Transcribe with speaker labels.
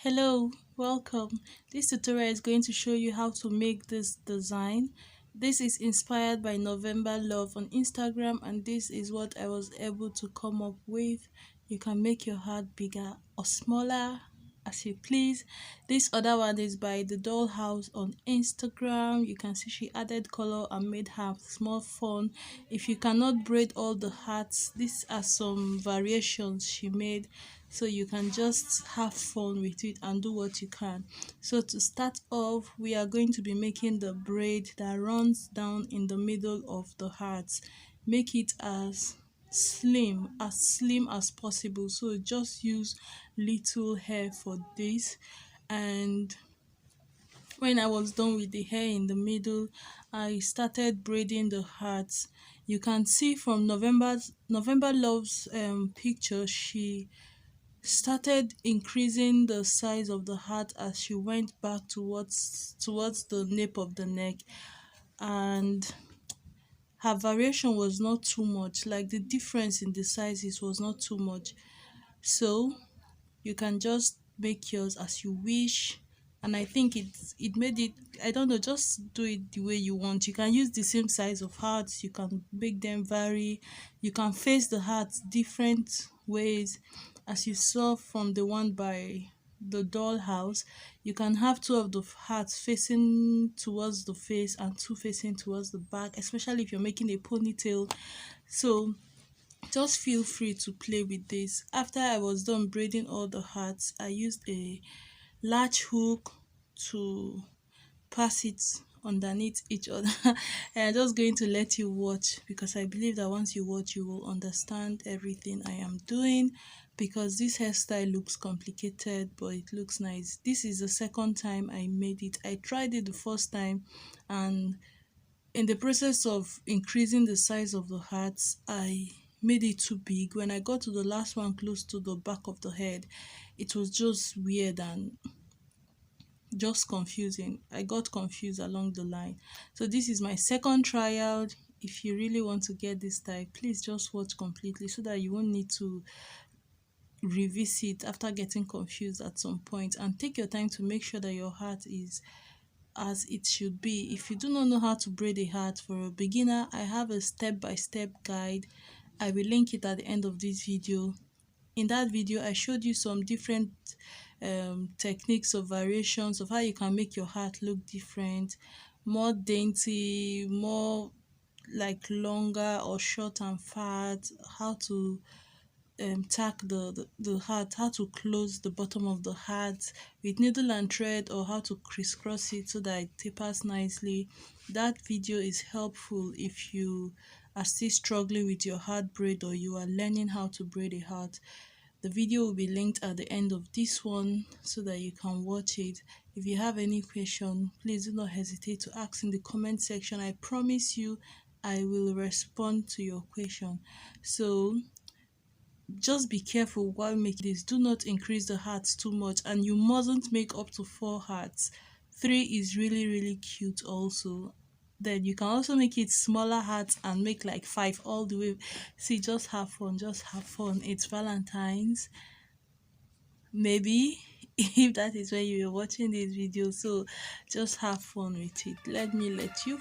Speaker 1: Hello, welcome. This tutorial is going to show you how to make this design. This is inspired by November Love on Instagram, and this is what I was able to come up with. You can make your heart bigger or smaller as you please. This other one is by the dollhouse on Instagram. You can see she added color and made her small fun. If you cannot braid all the hearts, these are some variations she made, so you can just have fun with it and do what you can. So to start off, we are going to be making the braid that runs down in the middle of the hearts. Make it as slim as possible, so just use little hair for this. And when I was done with the hair in the middle, I started braiding the hearts. You can see from November Love's picture, she started increasing the size of the heart as she went back towards the nape of the neck, and her variation was not too much. Like, the difference in the sizes was not too much. So you can just make yours as you wish. And I think it made it, I don't know, just do it the way you want. You can use the same size of hearts, you can make them vary, you can face the hearts different ways. As you saw from the one by the dollhouse, you can have two of the hearts facing towards the face and two facing towards the back, especially if you're making a ponytail. So just feel free to play with this. After I was done braiding all the hearts, I used a large hook to pass it underneath each other. And I'm just going to let you watch, because I believe that once you watch, you will understand everything I am doing, because this hairstyle looks complicated, but it looks nice. This is the second time I made it. I tried it the first time, and in the process of increasing the size of the hearts, I made it too big. When I got to the last one close to the back of the head, it was just weird and just confusing. I got confused along the line. So this is my second trial. If you really want to get this type, please just watch completely so that you won't need to revisit after getting confused at some point. And take your time to make sure that your heart is as it should be. If you do not know how to braid a hat for a beginner, I have a step-by-step guide. I will link it at the end of this video. In that video, I showed you some different techniques of variations of how you can make your hat look different, more dainty, more like longer or short and fat, how to tack the hat, how to close the bottom of the hat with needle and thread, or how to crisscross it so that it tapers nicely. That video is helpful if you are still struggling with your hat braid, or you are learning how to braid a hat. The video will be linked at the end of this one so that you can watch it. If you have any question, please do not hesitate to ask in the comment section. I promise you I will respond to your question. So just be careful while making this. Do not increase the hearts too much, and you mustn't make up to 4 hearts. 3 is really cute also. Then you can also make it smaller hearts and make like 5 all the way. See, just have fun, it's Valentine's, maybe, if that is where you're watching this video. So just have fun with it. Let me let you